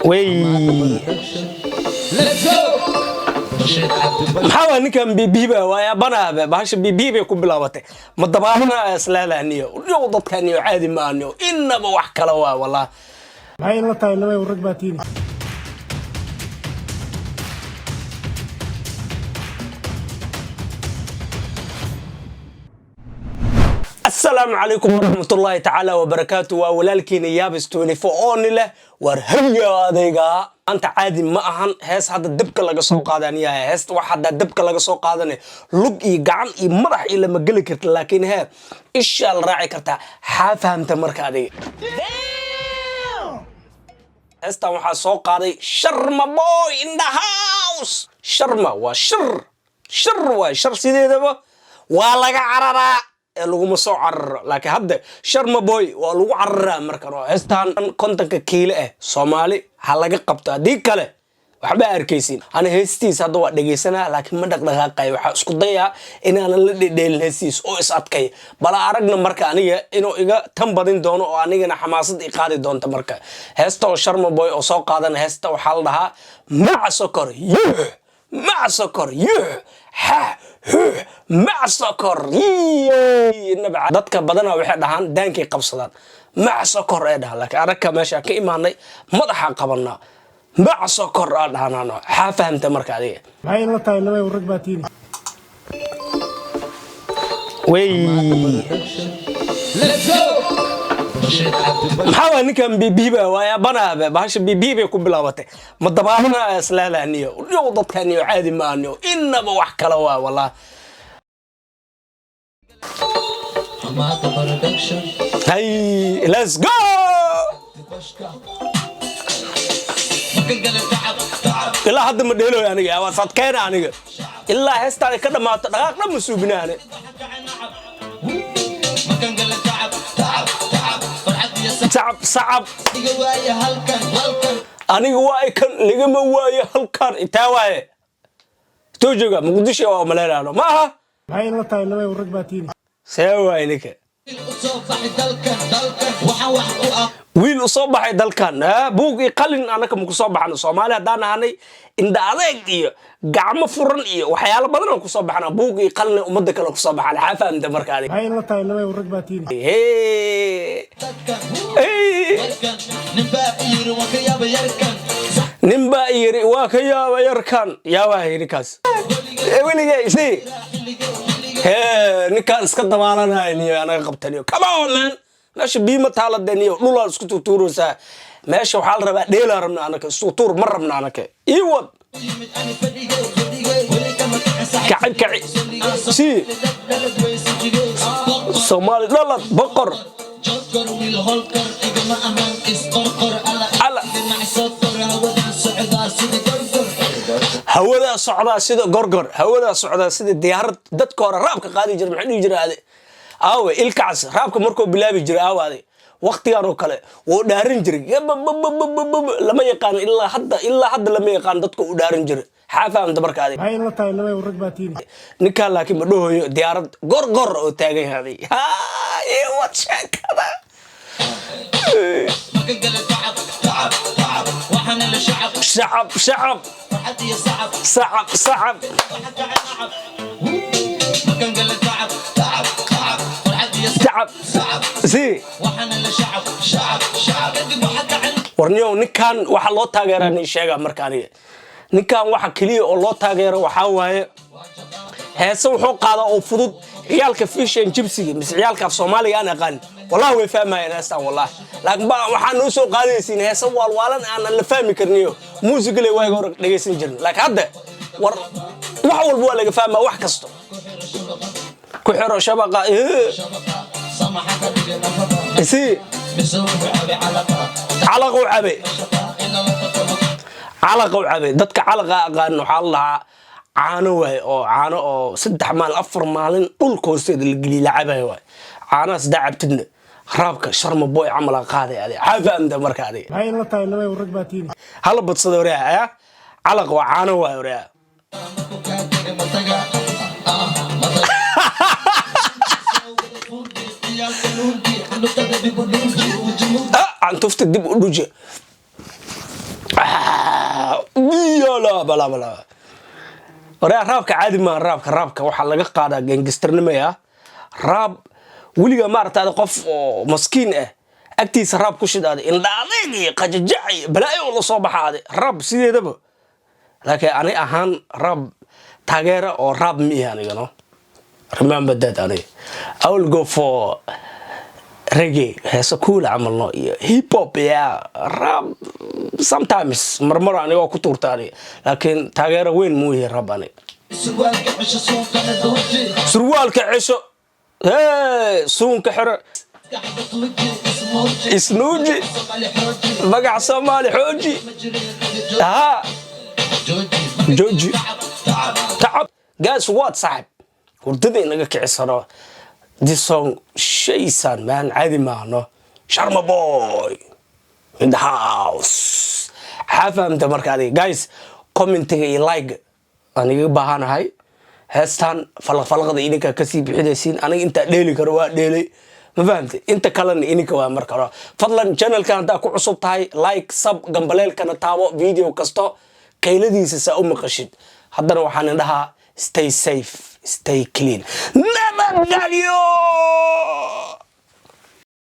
وي محاول نكمل بيبيبه ويا بنا باش بيبيبه كبلاوته مدباهنا اسلالانيو يوضد كانيو عادي مانيو انما wax kala waa والله maxay la tahay laba warag baatiin السلام عليكم ورحمة الله تعالى وبركاته وولالكين يابس 24 له ورهيا adayga anta caadi ma ahan hees hadda dibka laga soo qaadaniyaa hees wax hadda dibka laga soo qaadanay lug iyo gacan iyo madax ila ma gali karta laakiin isha la raaci karta fahamta marka adiga heestan waxa soo qaaday Sharma Boy in the house Sharma waa shar sideedaba waa laga cararaa lagu ma soo cararo laakiin hadda Sharma Boy waa lagu cararaa marka heestan kontanka kiile Soomaali ha laga qabto hadii kale waxba arkaysin ana heestiis hadda waa dhageysanaa laakiin ma dhaqdhaqaaqay waxa isku dayaa inaan la dhedheelin heestiis oo is adkay bala aragna marka aniga inuu iga tan badin doono oo anigana xamaasad i qaadi doonto marka heesta oo Sharma Boy oo soo qaadan heesta waxa la dhahaa مع سكر ha مع سكر نبع dadka badana waxay dhahan daankay qabsadaan مع سكر ee dhahan laakiin aragka meesha ka imaanay madaxa qabanaa مع سكر dhahanano ha fahamta marka adiga maxay la tahay laba warag baatiin way محاول نكمل بيبيبه ويا بنا باش بيبيبه كبلاوته مدباهنا اسلالانيو يوضد كانيو عادي مانيو انما wax kala waa والله هاي ليتس جو إلا حد ما ديلو aniga waa sadkeena aniga ilaa heestaan ka dhamaato dhaqaaq dhan masuubinaane صعب aniga waa kan laga ma waayo halkan inta waaye toojoga muqdisho waa maleeraano ma aha maxay la tahay laba warag baatiin sawaynika wiil u soo baxay dalkan buug iyo qalin anaka ma ku soo baxno Soomaali hadaan ahanay inda adeeg iyo gacmo furan iyo waxyaalo badan oo ku soo baxna buug iyo qalin umada kale ku soo baxana xafaamda marka adiga maxay la tahay laba warag baatiin nimba yiri waa ka yaaba yarkan yaaba hirikaas weligay si ninkaan iska dabaalanayniyo anaga qabtaniyo come on man meesha biima taaladaniyo dhulaa isku tuuruusa meesha waxa la rabaa dheela rabna anaka isku tuur ma rabna anaka iwad kacay si Soomaali dhalad boqor hawada socda sida gorgor hawada socda sida diyaarad dadka hore raabka qaadi jiray maxay dhigi jiray aawe ilkaas raabka markuu bilaabi jiray aawaade waqtigan oo kale wuu dhaarin jiray lama yaqaan ilaa hadda lama yaqaan dadka u dhaarin jiray xafaamta marka adiga maxay la tahay laba warag baatiin ninka laakiin ma dhahoyo diyaarad gorgor oo taagan yahay ee wad sheekada شعب زي ورنيو نكان waxa loo taageeranay sheega markaaniga ninkan waxa kaliya oo loo taageero waxa waaye heesa wuxuu qaada oo fudud ciyaalka fish and gypsy mis ciyaalka Soomaaliga aan aqaan wallahi way fahmayaan heestan wallahi laakiin waxa noo soo qaadaysiin heesa walwalan aan la fahmi karniyo muusiga way hor dhageysan jirnay laakiin hadda war wax walba waa laga fahmaa wax kasto ku xiro shabaqa si علق وعبي dadka calaqa aqaan waxa la caano way oo caano oo 3 maal 4 maalin dhulka hoosteeda la galiyo lacabay way caanaas dacabtidna raabka Sharma Boy amal qaaday adi xafaamda marka adi maxay la tahay laba warag baatiin hal badsado reeya calaq waa caano way reeya cantufta dib u dhuje يلا بلا بلا ورا رابك عادي ما رابك waxaa laga qaadaa gangsternimeya raab wiliga maarta hada qof oo maskiin ah agtiisa raab ku shidaaday indhaadayg qajajay balaayo la soo baxaaday raab sideedaba laakiin ani ahaan raab taageera oo raab mi anigano remember that I will go for reggae heesa cool amalno iyo hip hop ya rap sometimes marmar aniga ku tuurtaani laakiin taageero weyn muu yahay rap ani surwaalka cisho suunka xiro isnuuji magac Soomaali xooji jooji تعب guys what صاحب hurdada inaga kicisano this song shaysan man عادي معنا Sharma boy in the house حافظت markaadi guys commentiga iyo like aniga baahanahay heestan falaqda idinka ka sii bixidaysiin aniga inta dheeli karo waa dheelay ma fahamtay inta kalena idinka waa markaa fadlan channelka hada ku cusub tahay like sub gambaleelkana taabo video kasto qayladiisa sa u maqashid haddana waxaan dhahaa stay safe stay clean nabadgelyo